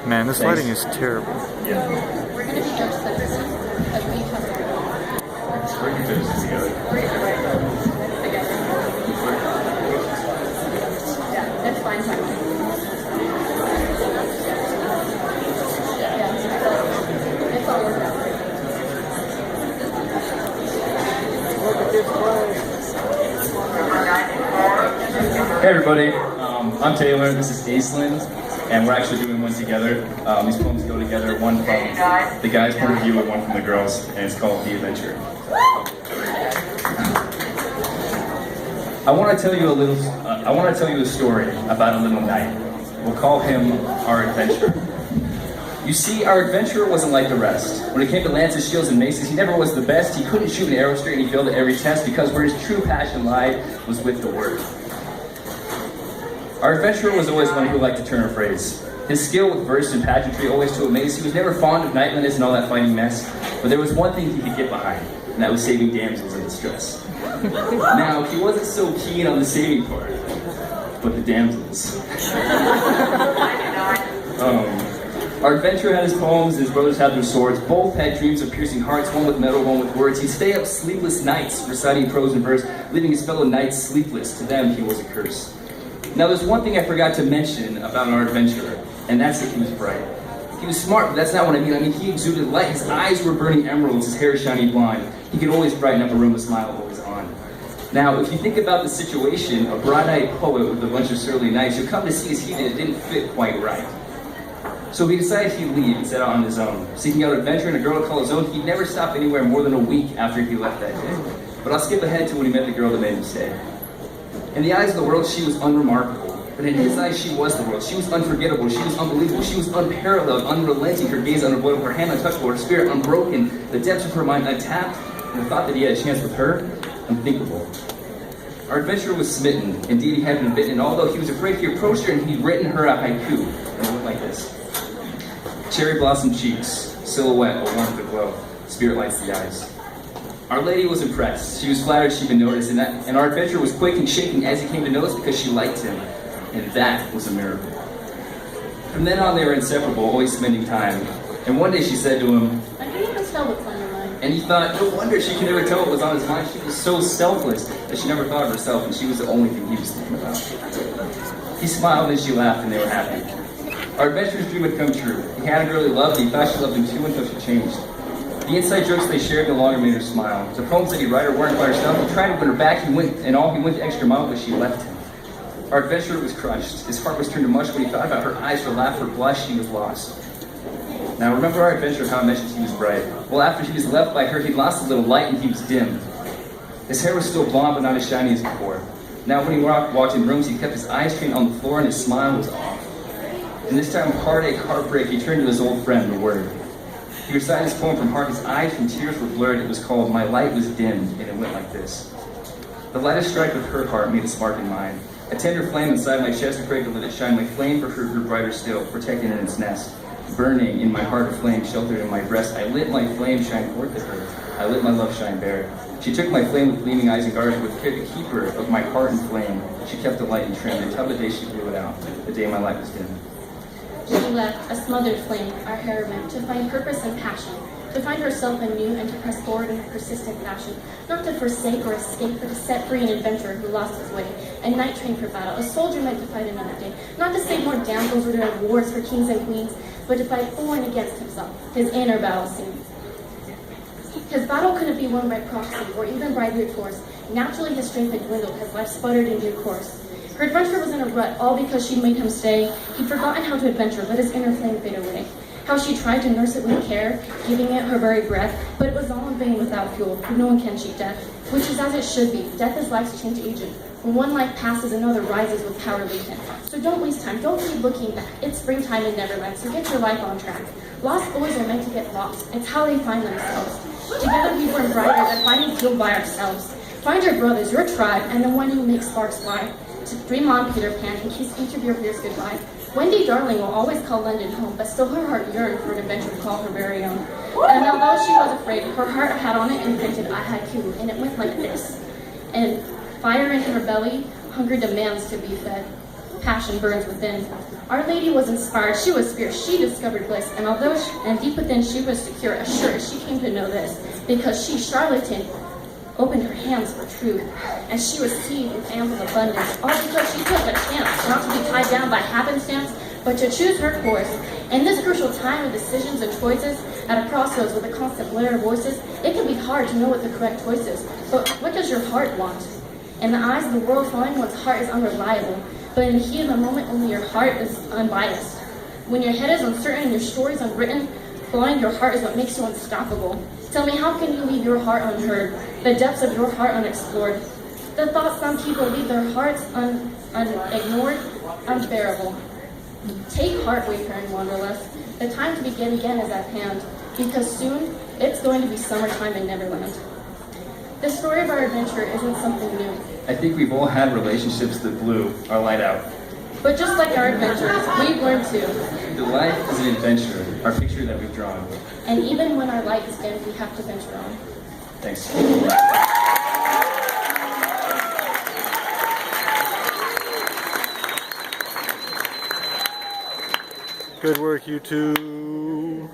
Man, this lighting is terrible. Yeah. We're going to be judged separately because we each have a We're going to do this together. We're going to write together. Yeah, that's fine. Yeah, it's all worked out. Hey everybody, I'm Taylor, this is Aislinn, and we're actually doing one together. These poems go together, one from the guy's point of view and one from the girls, and it's called The Adventure. I want to tell you a story about a little knight. We'll call him our adventurer. You see, our adventurer wasn't like the rest. When it came to lances, shields, and maces, he never was the best. He couldn't shoot an arrow straight, and he failed at every test, because where his true passion lied was with the word. Our adventurer was always one who liked to turn a phrase. His skill with verse and pageantry always to amaze. He was never fond of knightliness and all that fighting mess, but there was one thing he could get behind, and that was saving damsels in distress. Now, he wasn't so keen on the saving part, but the damsels. Our adventurer had his poems, and his brothers had their swords. Both had dreams of piercing hearts, one with metal, one with words. He'd stay up sleepless nights, reciting prose and verse, leaving his fellow knights sleepless. To them, he was a curse. Now, there's one thing I forgot to mention about our adventurer, and that's that he was bright. He was smart, but that's not what I mean. I mean, he exuded light. His eyes were burning emeralds, his hair shiny blonde. He could always brighten up a room with a smile always on. Now, if you think about the situation, a bright-eyed poet with a bunch of surly knights, you'll come to see his heat and it didn't fit quite right. So he decided he'd leave and set out on his own. Seeking out adventure and a girl to call his own, he'd never stop anywhere more than a week after he left that day. But I'll skip ahead to when he met the girl that made him stay. In the eyes of the world, she was unremarkable. But in his eyes, she was the world. She was unforgettable. She was unbelievable. She was unparalleled, unrelenting. Her gaze unavoidable, her hand untouchable, her spirit unbroken. The depths of her mind untapped, and the thought that he had a chance with her, unthinkable. Our adventurer was smitten. Indeed, he had been bitten. And although he was afraid, he approached her and he'd written her a haiku. And it went like this. Cherry blossom cheeks, silhouette, a warmth aglow. Spirit lights the eyes. Our lady was impressed. She was flattered she'd been noticed, and our adventurer was quaking, shaking as he came to notice because she liked him. And that was a miracle. From then on, they were inseparable, always spending time. And one day she said to him, I can't even tell what's on your mind. and he thought, no wonder she could never tell what was on his mind. She was so selfless that she never thought of herself, and she was the only thing he was thinking about. He smiled and she laughed, and they were happy. Our adventurer's dream had come true. He had a girl he loved, and he thought she loved him too until she changed. The inside jokes they shared no longer made her smile. The poems that he'd write her weren't by herself. He tried to win her back, he went the extra mile, but she left him. Our adventurer was crushed. His heart was turned to mush when he thought about her eyes, her laugh, her blush. He was lost. Now remember our adventurer, how I mentioned he was bright. Well, after he was left by her, he'd lost a little light and he was dim. His hair was still blonde, but not as shiny as before. Now when he walked in rooms, he kept his eyes trained on the floor and his smile was off. And this time, heartache, heartbreak, he turned to his old friend, the Word. He recited his poem from heart. His eyes from tears were blurred. It was called My Light Was Dimmed, and it went like this. The lightest strike of her heart made a spark in mine. A tender flame inside my chest, afraid to let it shine. My flame for her grew brighter still, protected in its nest. Burning in my heart a flame, sheltered in my breast. I lit my flame, shine forth at her. I let my love shine bare. She took my flame with gleaming eyes and guarded with care to keep her of my heart and flame. She kept the light and trim until the day she blew it out, the day my light was dim. She left, a smothered flame, our heroine, to find purpose and passion, to find herself anew and to press forward in a persistent fashion, not to forsake or escape, but to set free an adventurer who lost his way, a knight trained for battle, a soldier meant to fight another day, not to save more damsels or to have wars for kings and queens, but to fight for and against himself, his inner battle scene. His battle couldn't be won by proxy or even by brute force. Naturally, his strength had dwindled, his life sputtered in due course. Her adventure was in a rut, all because she made him stay. He'd forgotten how to adventure, let his inner flame fade away. How she tried to nurse it with care, giving it her very breath, but it was all in vain without fuel, for no one can cheat death, which is as it should be. Death is life's change agent. When one life passes, another rises with power latent. So don't waste time, don't keep looking back. It's springtime in Neverland, so get your life on track. Lost boys are meant to get lost. It's how they find themselves. Together we burn brighter than finding fuel by ourselves. Find your brothers, your tribe, and the one who makes sparks fly. To dream on, Peter Pan, and kiss each of your peers goodbye. Wendy Darling will always call London home, but still her heart yearned for an adventure to call her very own. And although she was afraid, her heart had on it imprinted I haiku, and it went like this. And fire in her belly, hunger demands to be fed. passion burns within. Our Lady was inspired, she was fierce, she discovered bliss, and and deep within she was secure, assured she came to know this, because she, charlatan, opened her hands for truth, and she received with ample abundance, all because she took a chance, not to be tied down by happenstance, but to choose her course. In this crucial time of decisions and choices, at a crossroads with a constant blare of voices, it can be hard to know what the correct choice is. But what does your heart want? In the eyes of the world, following one's heart is unreliable, but in the heat of the moment, only your heart is unbiased. When your head is uncertain and your story is unwritten, following your heart is what makes you unstoppable. Tell me, how can you leave your heart unheard, the depths of your heart unexplored? The thoughts some people leave their hearts ignored, unbearable. Take heart, wayfaring wanderlust. The time to begin again is at hand, because soon it's going to be summertime in Neverland. The story of our adventure isn't something new, I think we've all had relationships that blew our light out. but just like our adventures, we've learned too. The life is an adventure, our picture that we've drawn. And even when our light is dim, we have to venture on. Thanks. Good work, you two.